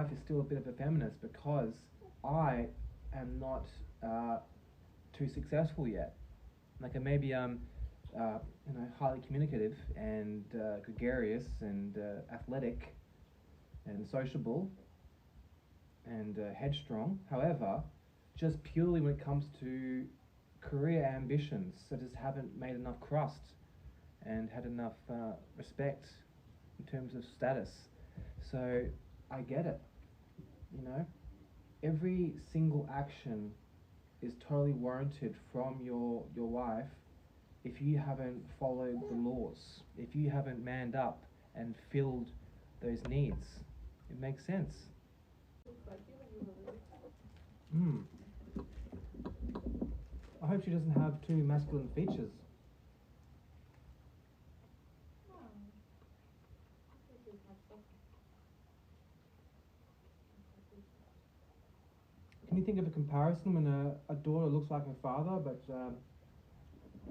wife is still a bit of a feminist because I am not too successful yet. Like I maybe highly communicative and gregarious and athletic and sociable and headstrong. However, just purely when it comes to career ambitions, I just haven't made enough crust and had enough respect in terms of status. So I get it, you know. Every single action is totally warranted from your wife if you haven't followed the laws, if you haven't manned up and filled those needs. It makes sense. I hope she doesn't have too masculine features. Can you think of a comparison when a daughter looks like her father, but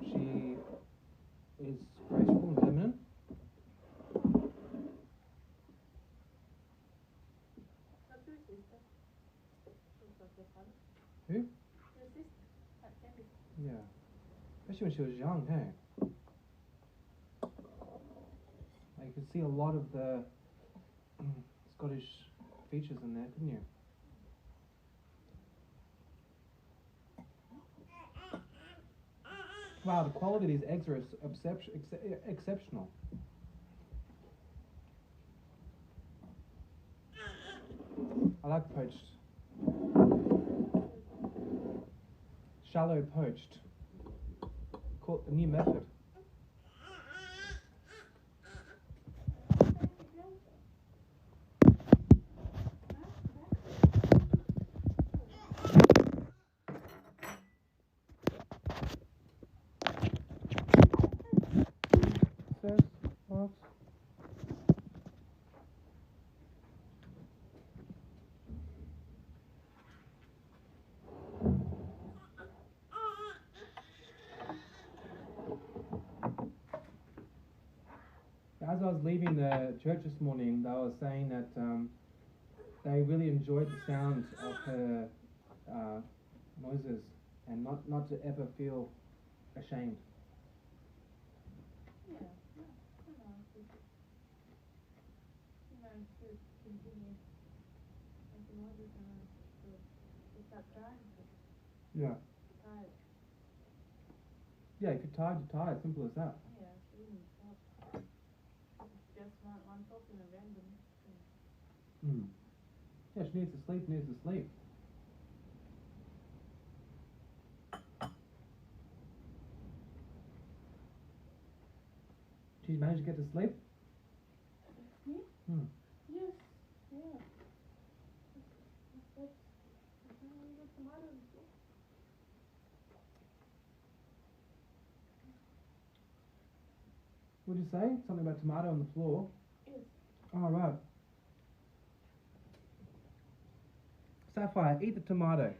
she is graceful and feminine? Who? Yeah. Especially when she was young, hey? Like, you could see a lot of the Scottish features in there, couldn't you? Wow, the quality of these eggs are exceptional. I like poached. Shallow poached. Called a new method. As I was leaving the church this morning, they were saying that they really enjoyed the sound of her noises and not to ever feel ashamed. Yeah, to continue making noises to stop crying. Yeah. Tired. Yeah, if you're tired, you're tired. Simple as that. Yeah, she wouldn't stop. It's just one talk in a random thing. Yeah, she needs to sleep, needs to sleep. Did you manage to get to sleep? Me? Yes, yeah. What did you say? Something about tomato on the floor? Yes. Oh, right. Sapphire, eat the tomato.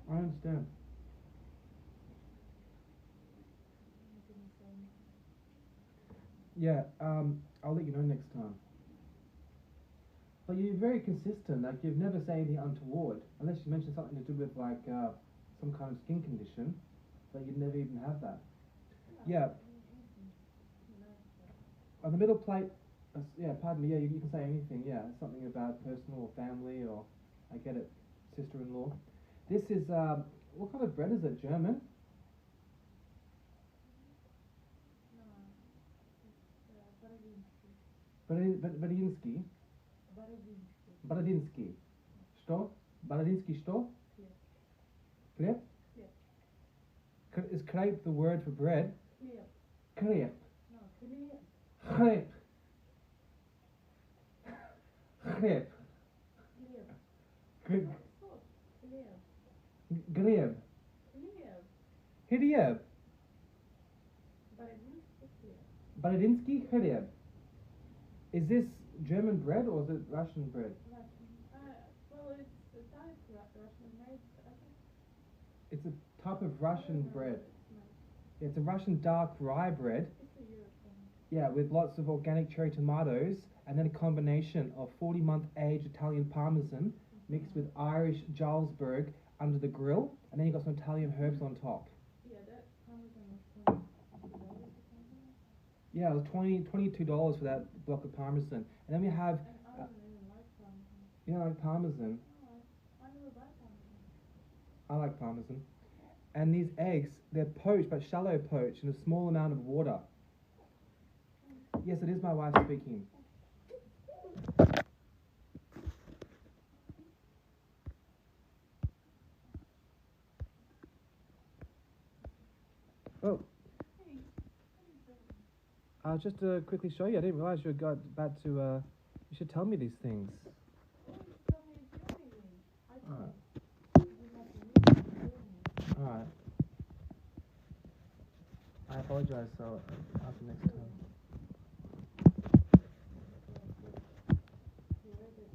I understand. Yeah, I'll let you know next time. But you're very consistent, like you've never said anything untoward, unless you mention something to do with like some kind of skin condition, but you'd never even have that. Yeah. On the middle plate, yeah, pardon me, yeah, you can say anything, yeah, something about personal or family or, I get it, sister-in-law. This is, what kind of bread is it, German? Baradinsky. Baradinsky. Что? Baradinsky что? Хлеб? Is crepe the word for bread? Crepe. Crepe. Crepe. Greb. Hryeb. Baradinsky Hryeb. Is this German bread or is it Russian bread? Russian. Well, it's type Russian made, I think. It's a type of Russian bread. Like, It's a Russian dark rye bread. it's a European. Yeah, with lots of organic cherry tomatoes, and then a combination of 40-month aged Italian Parmesan mixed with Irish Jarlsberg under the grill, and then you got some Italian herbs on top. Yeah, that Parmesan was $20 or something. Yeah, it was $22 for that block of Parmesan. And then we have, And I don't even like Parmesan. you know, like Parmesan. No, I never buy Parmesan. I like Parmesan. And these eggs, they're poached, but shallow poached in a small amount of water. Yes, it is my wife speaking. Oh, Hey, what is that? I'll just quickly show you. I didn't realize you were about to. You should tell me these things. Oh, you tell me if you're leaving. I don't Alright. know. You have to leave if you're leaving. Alright. I apologize, so I'll ask you next time. You read it.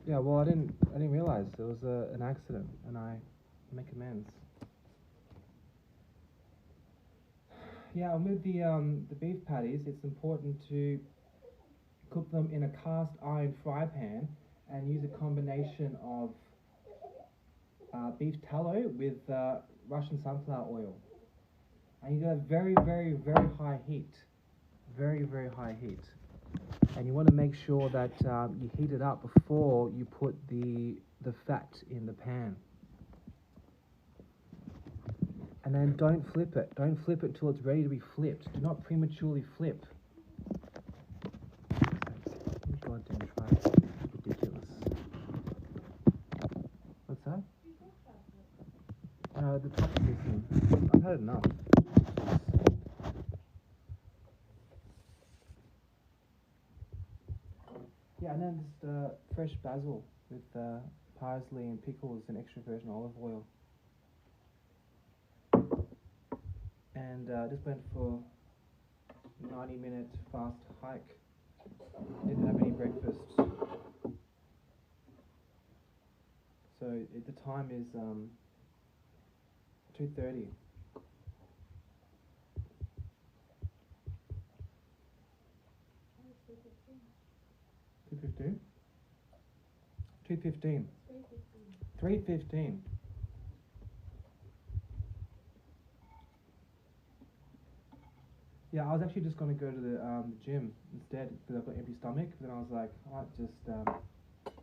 Yeah, well, I didn't realize it was an accident, and I make amends. Yeah, and with the beef patties, it's important to cook them in a cast iron fry pan and use a combination of beef tallow with Russian sunflower oil. And you got a very, very, very high heat. Very, very high heat. And you want to make sure that you heat it up before you put the fat in the pan. And then don't flip it. Don't flip it until it's ready to be flipped. Do not prematurely flip. Goddamn try. Ridiculous. What's that? The top of this thing. I've had enough. Yeah, and then just fresh basil with parsley and pickles and extra virgin olive oil. And just went for a 90-minute fast hike. Didn't have any breakfast. So the time is 2:30. Oh, it's 3:15. 2:15? 2:15. 3:15. 3:15. Yeah, I was actually just going to go to the gym instead because I've got empty stomach. But then I was like, I might just go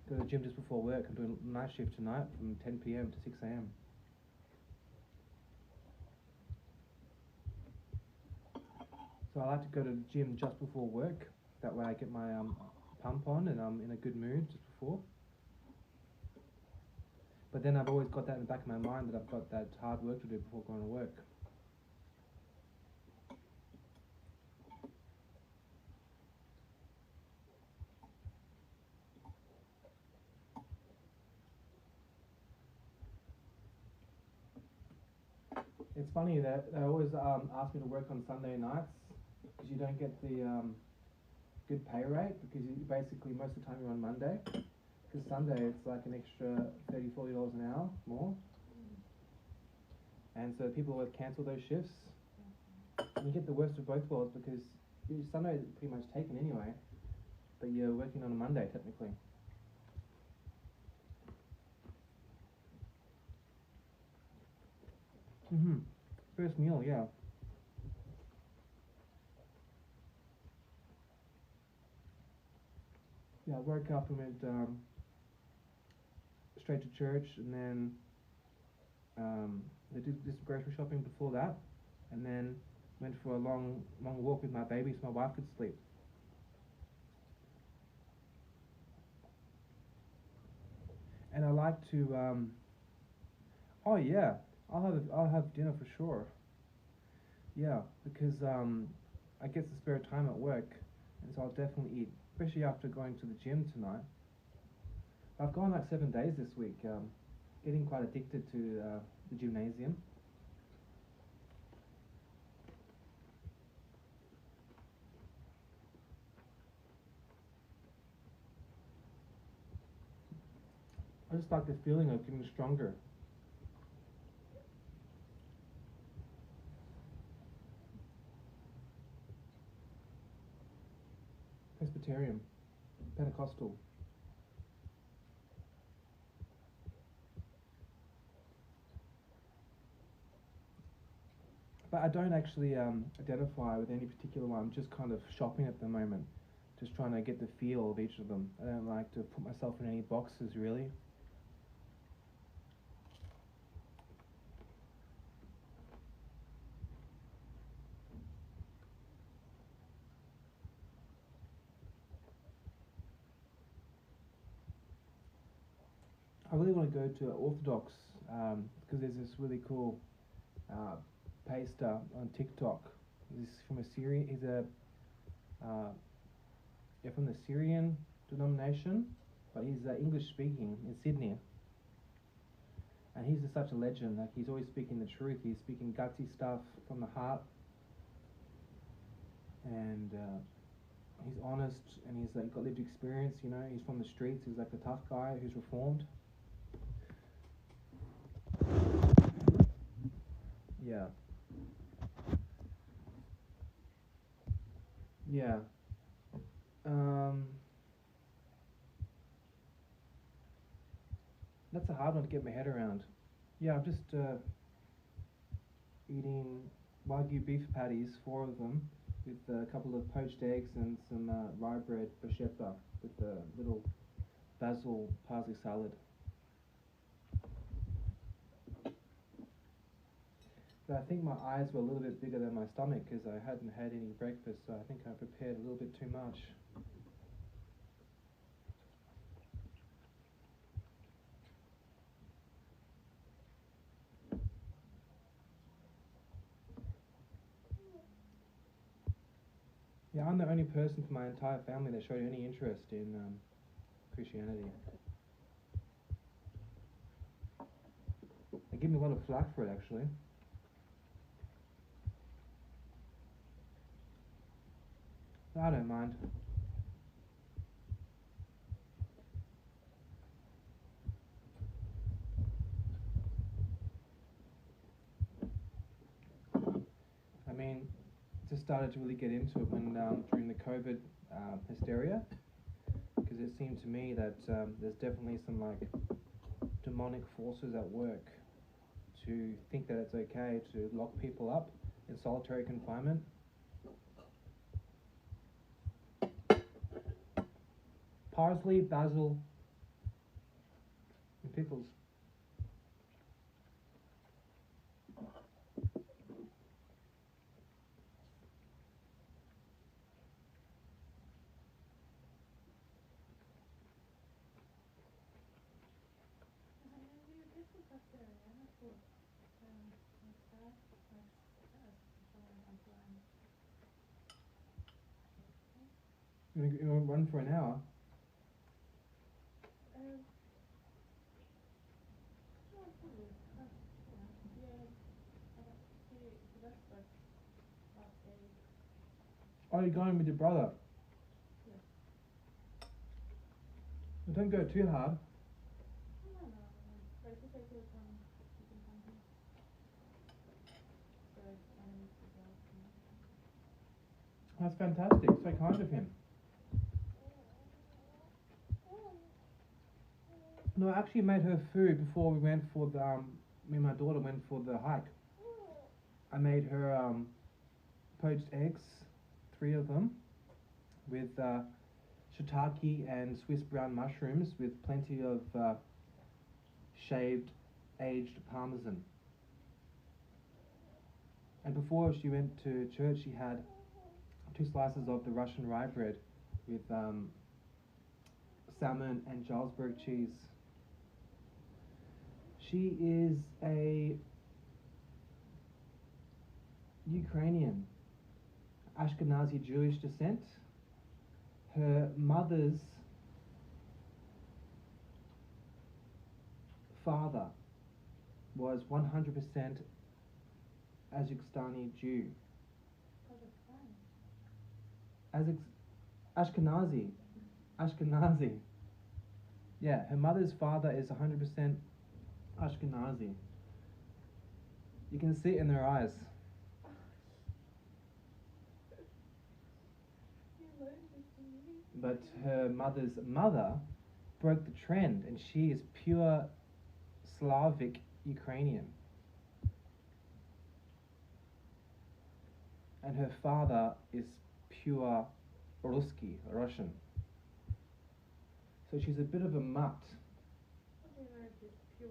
to the gym just before work. I'm doing a night shift tonight from 10 p.m. to 6 a.m. So I like to go to the gym just before work. That way I get my pump on and I'm in a good mood just before. But then I've always got that in the back of my mind that I've got that hard work to do before going to work. It's funny that they always ask me to work on Sunday nights because you don't get the good pay rate because you basically most of the time you're on Monday. Because Sunday it's like an extra $30-40 an hour more. And so people always cancel those shifts. And you get the worst of both worlds because Sunday is pretty much taken anyway, but you're working on a Monday technically. First meal, yeah. Yeah, I woke up and went straight to church, and then I did some grocery shopping before that, and then went for a long walk with my baby so my wife could sleep. And I like to oh yeah, I'll have dinner for sure. Yeah, because I get some spare time at work, and so I'll definitely eat, especially after going to the gym tonight. I've gone like 7 days this week, getting quite addicted to the gymnasium. I just like the feeling of getting stronger. Presbyterian, Pentecostal. But I don't actually identify with any particular one. I'm just kind of shopping at the moment, just trying to get the feel of each of them. I don't like to put myself in any boxes, really. I really want to go to Orthodox because there's this really cool uh, pastor on TikTok. He's from a Syrian. He's a from the Syrian denomination, but he's English speaking in Sydney. And he's just such a legend. Like, he's always speaking the truth. He's speaking gutsy stuff from the heart, and he's honest, and he's like got lived experience. You know, he's from the streets. He's like a tough guy who's reformed. Yeah. Yeah. Um, that's a hard one to get my head around. Yeah, I'm just eating Wagyu beef patties, 4 of them, with a couple of poached eggs and some rye bread bruschetta with a little basil parsley salad. But I think my eyes were a little bit bigger than my stomach because I hadn't had any breakfast, so I think I prepared a little bit too much. Yeah, I'm the only person from my entire family that showed any interest in Christianity. They give me a lot of flack for it, actually. But I don't mind. I mean, just started to really get into it when during the COVID hysteria, because it seemed to me that there's definitely some like demonic forces at work to think that it's okay to lock people up in solitary confinement. Parsley, basil, and pickles. You want to run for an hour? Oh, you're going with your brother? Well, don't go too hard. That's fantastic. So kind of him. No, I actually made her food before we went for the, me and my daughter went for the hike. I made her poached eggs, 3 of them, with shiitake and Swiss brown mushrooms with plenty of shaved, aged parmesan. And before she went to church, she had 2 slices of the Russian rye bread with salmon and Jarlsberg cheese. She is a Ukrainian, Ashkenazi Jewish descent. Her mother's father was 100% Kazakhstani Jew. Ashkenazi. Yeah, her mother's father is 100% Ashkenazi. You can see it in her eyes. You learned this to me. But her mother's mother broke the trend, and she is pure Slavic Ukrainian. And her father is pure Russian. So she's a bit of a mutt. What do you know if it's pure?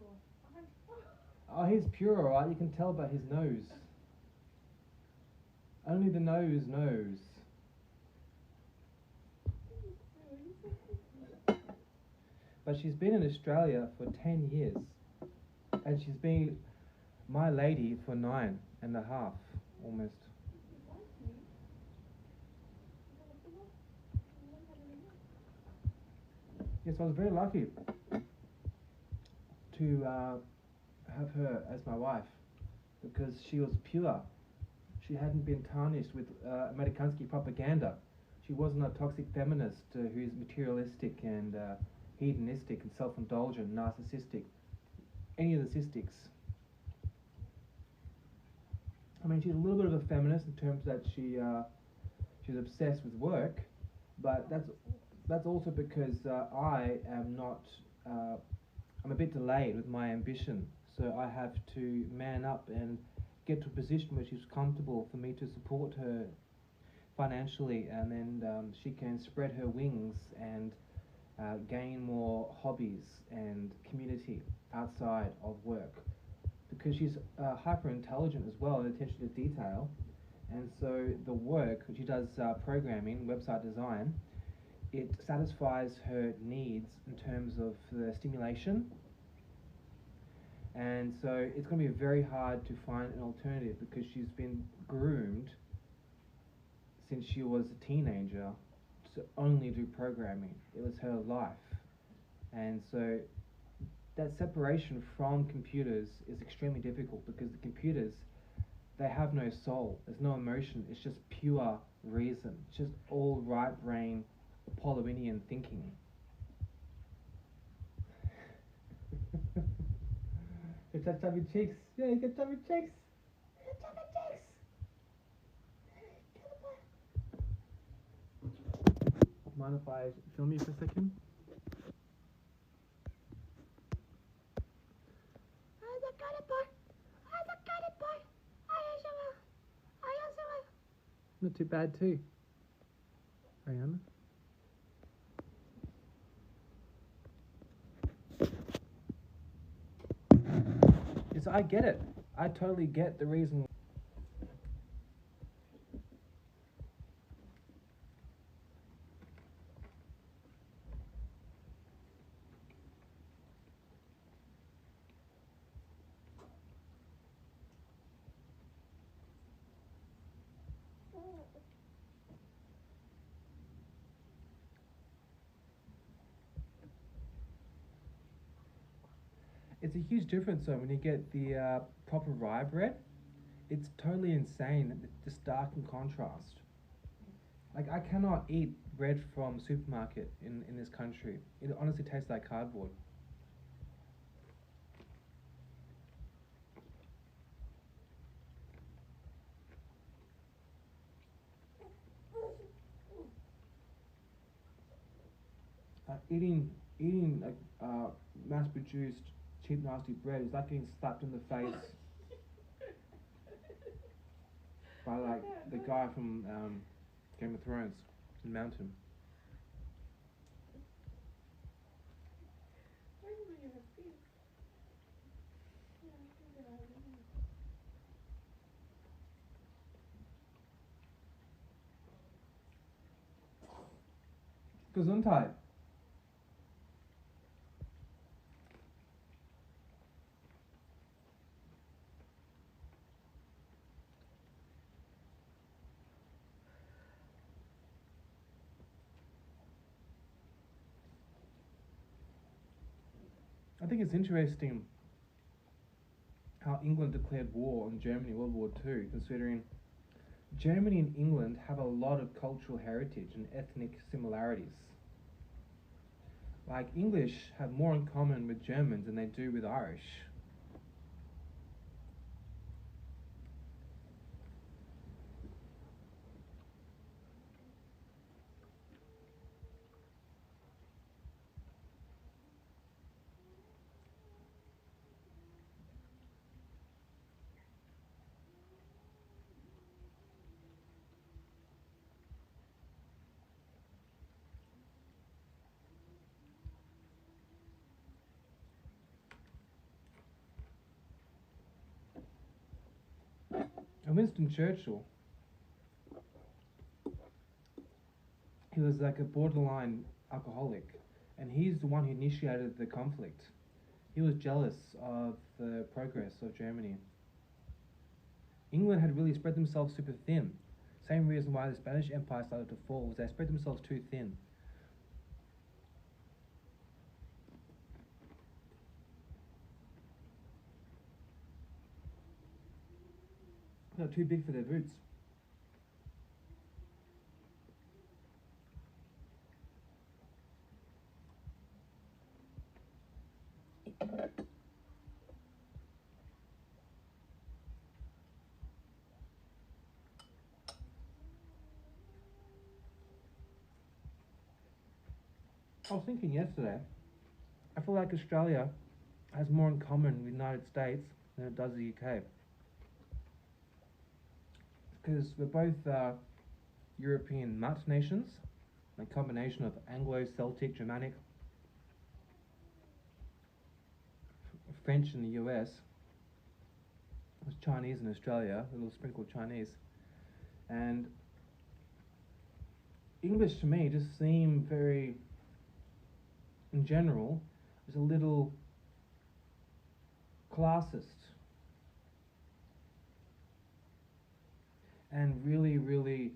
Oh, he's pure, alright, you can tell by his nose. Only the nose knows. But she's been in Australia for 10 years. And she's been my lady for 9.5, almost. Yes, I was very lucky to have her as my wife because she was pure. She hadn't been tarnished with Amerikansky propaganda. She wasn't a toxic feminist who's materialistic and hedonistic and self-indulgent, narcissistic, any of the cystics. I mean, she's a little bit of a feminist in terms that she's obsessed with work, but that's also because I am not. I'm a bit delayed with my ambition, so I have to man up and get to a position where she's comfortable for me to support her financially, and then she can spread her wings and gain more hobbies and community outside of work. Because she's hyper intelligent as well and attention to detail, and so the work she does, programming, website design, it satisfies her needs in terms of the stimulation, and so it's going to be very hard to find an alternative because she's been groomed since she was a teenager to only do programming. It was her life, and so that separation from computers is extremely difficult because the computers, they have no soul, there's no emotion, it's just pure reason, it's just all right brain Apollonian thinking. You got chubby cheeks. Yeah, you got chubby cheeks. You got chubby cheeks. Mind if I film you for a second? Not too bad too. Ariana? Yes, I get it. I totally get the reason. It's a huge difference though when you get the proper rye bread. It's totally insane, the stark and contrast. Like, I cannot eat bread from supermarket in this country. It honestly tastes like cardboard. Eating like mass-produced cheap nasty bread is like getting slapped in the face by like the guy from Game of Thrones in Mountain. Why do you have this? Yeah, I think that I have it. Gesundheit. I think it's interesting how England declared war on Germany, World War II, considering Germany and England have a lot of cultural heritage and ethnic similarities. Like English have more in common with Germans than they do with Irish. And Winston Churchill, he was like a borderline alcoholic, and he's the one who initiated the conflict. He was jealous of the progress of Germany. England had really spread themselves super thin. Same reason why the Spanish Empire started to fall was they spread themselves too thin. They were too big for their boots. I was thinking yesterday, I feel like Australia has more in common with the United States than it does the UK. Because we're both European mutt nations, a combination of Anglo-Celtic, Germanic, French in the US, there's Chinese in Australia, a little sprinkle of Chinese. And English to me just seemed very, in general, was a little classist. And really, really,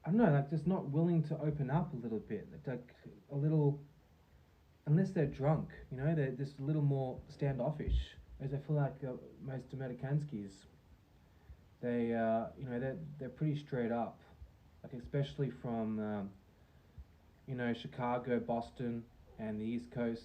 I don't know, like just not willing to open up a little bit. Like a little, unless they're drunk, you know, they're just a little more standoffish. Whereas I feel like most Amerikanskis, they, you know, they're pretty straight up. Like especially from, you know, Chicago, Boston, and the East Coast.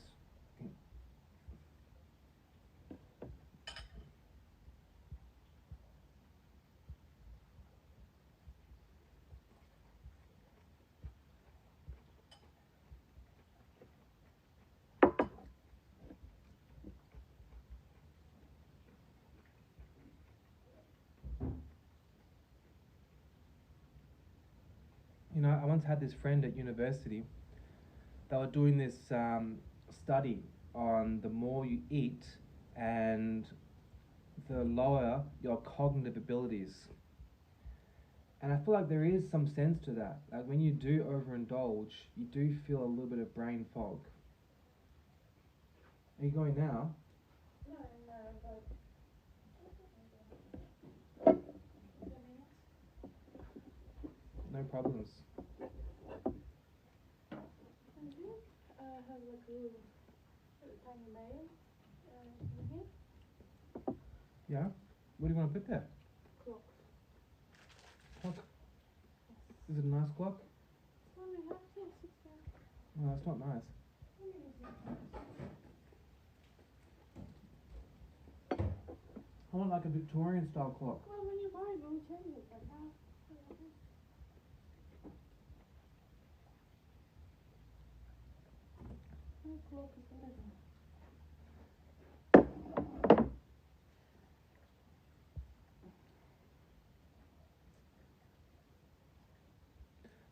You know, I once had this friend at university. They were doing this study on the more you eat and the lower your cognitive abilities. And I feel like there is some sense to that. Like when you do overindulge, you do feel a little bit of brain fog. Are you going now? No, but 10 minutes. No problems. And you have like a tiny mail in here. Yeah? What do you want to put there? Clock. Clock? Yes. Is it a nice clock? Well, we have, yes, it's No, it's not nice. really nice. I want like a Victorian style clock. Well, when you buy it, we'll change it, but now, my clock is better.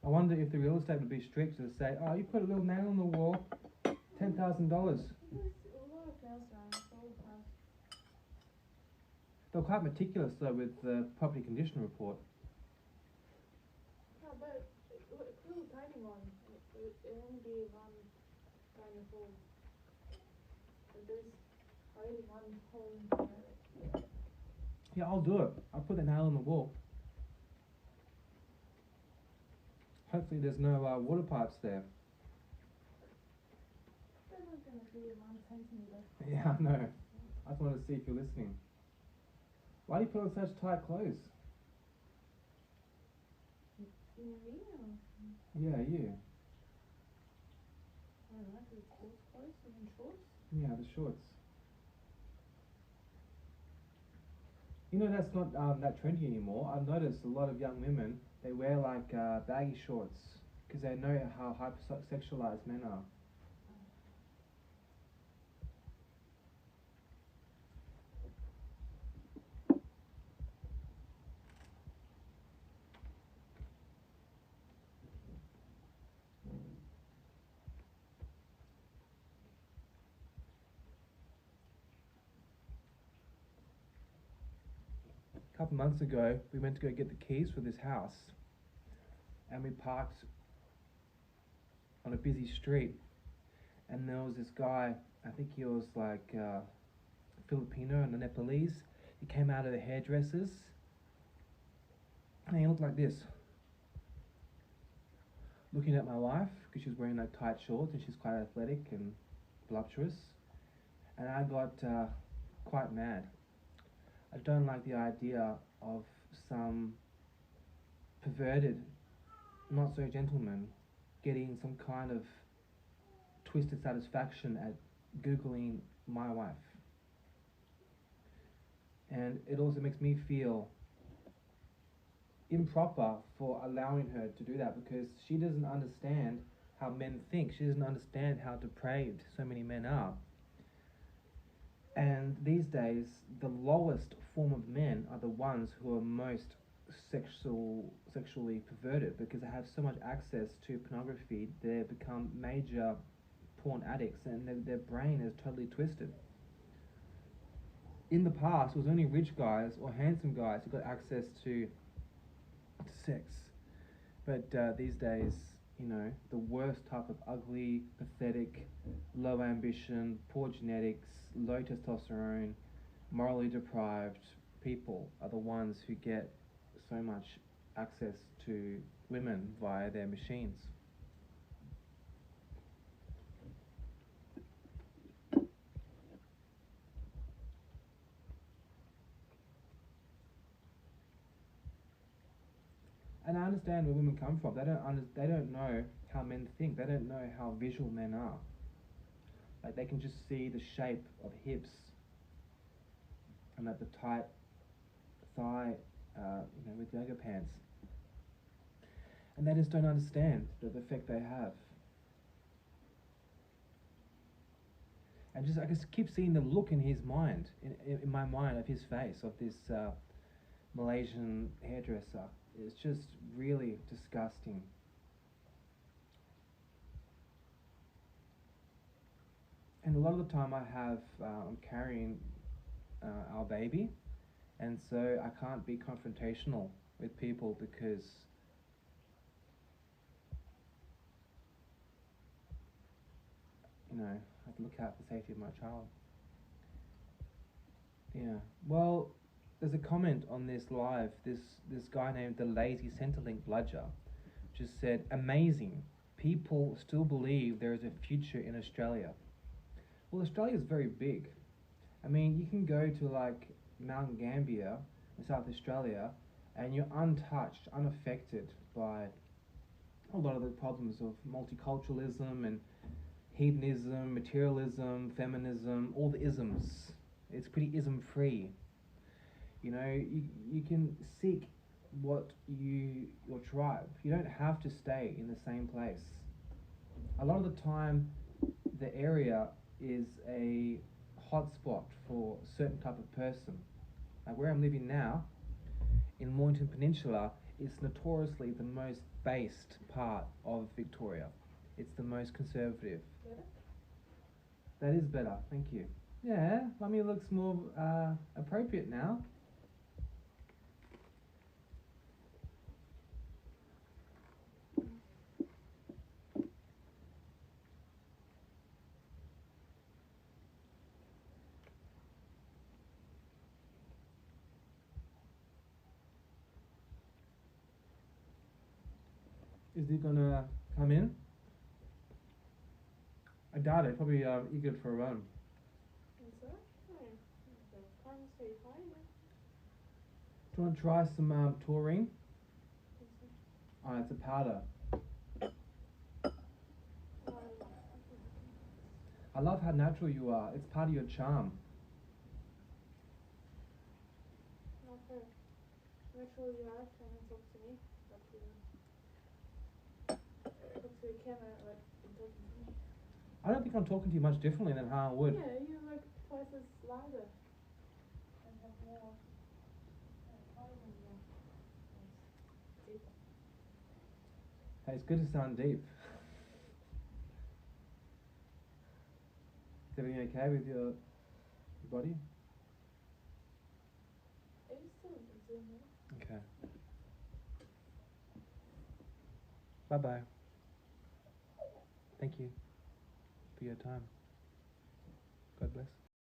I wonder if the real estate would be strict to say, oh, you put a little nail on the wall, $10,000. There's a lot of nails around the whole house. They're quite meticulous though with the property condition report. Yeah, but a little tiny one. It only be one tiny hole. But there's already one hole there. Yeah, I'll do it. I'll put the nail on the wall. Hopefully there's no water pipes there. They're not gonna be 1 centimeter. Yeah, I know. I just wanted to see if you're listening. Why do you put on such tight clothes? You know me or? Yeah, you. I don't Yeah, the shorts. You know, that's not that trendy anymore. I've noticed a lot of young women, they wear like baggy shorts because they know how hypersexualized men are. A couple months ago, we went to go get the keys for this house, and we parked on a busy street, and there was this guy. I think he was like Filipino and Nepalese. He came out of the hairdressers, and he looked like this, looking at my wife because she was wearing like tight shorts and she's quite athletic and voluptuous, and I got quite mad. I don't like the idea of some perverted, not so gentleman, getting some kind of twisted satisfaction at Googling my wife. And it also makes me feel improper for allowing her to do that because she doesn't understand how men think. She doesn't understand how depraved so many men are. And these days, the lowest form of men are the ones who are most sexually perverted because they have so much access to pornography. They become major porn addicts, and their brain is totally twisted. In the past, it was only rich guys or handsome guys who got access to sex. But these days, you know, the worst type of ugly, pathetic, low ambition, poor genetics, low testosterone, morally deprived people are the ones who get so much access to women via their machines. And I understand where women come from. They don't know how men think. They don't know how visual men are. Like they can just see the shape of hips and like the tight thigh, with yoga pants, and they just don't understand the effect they have. And just I just keep seeing the look in his mind, in my mind, of his face, of this Malaysian hairdresser. It's just really disgusting. And a lot of the time I'm carrying our baby, and so I can't be confrontational with people because I have to look out for the safety of my child. Yeah. Well, there's a comment on this live. This guy named the Lazy Centrelink Bludger just said, "Amazing. People still believe there is a future in Australia." Well, Australia is very big. I mean, you can go to like Mount Gambier in South Australia, and you're untouched, unaffected by a lot of the problems of multiculturalism and hedonism, materialism, feminism, all the isms. It's pretty ism free. You can seek your tribe. You don't have to stay in the same place. A lot of the time, the area is a hotspot for a certain type of person. Like where I'm living now, in Mornington Peninsula, is notoriously the most based part of Victoria. It's the most conservative. Better? That is better, thank you. Yeah, mummy looks more appropriate now. Is he gonna come in? I doubt it. Probably eager for a run. Is that? Oh, okay. Come say hi then. Do you want to try some taurine? What's that? Oh, it's a powder. Um, I love how natural you are. It's part of your charm. Okay. Naturally, you are trying to talk to me, but you talk to the camera like you're talking to me. I don't think I'm talking to you much differently than how I would. Yeah, you're like twice as louder and have more volume in your voice. Deeper. Hey, it's good to sound deep. Is everything okay with your body? Are you still in Zoom, yeah? Okay. Bye bye. Thank you for your time.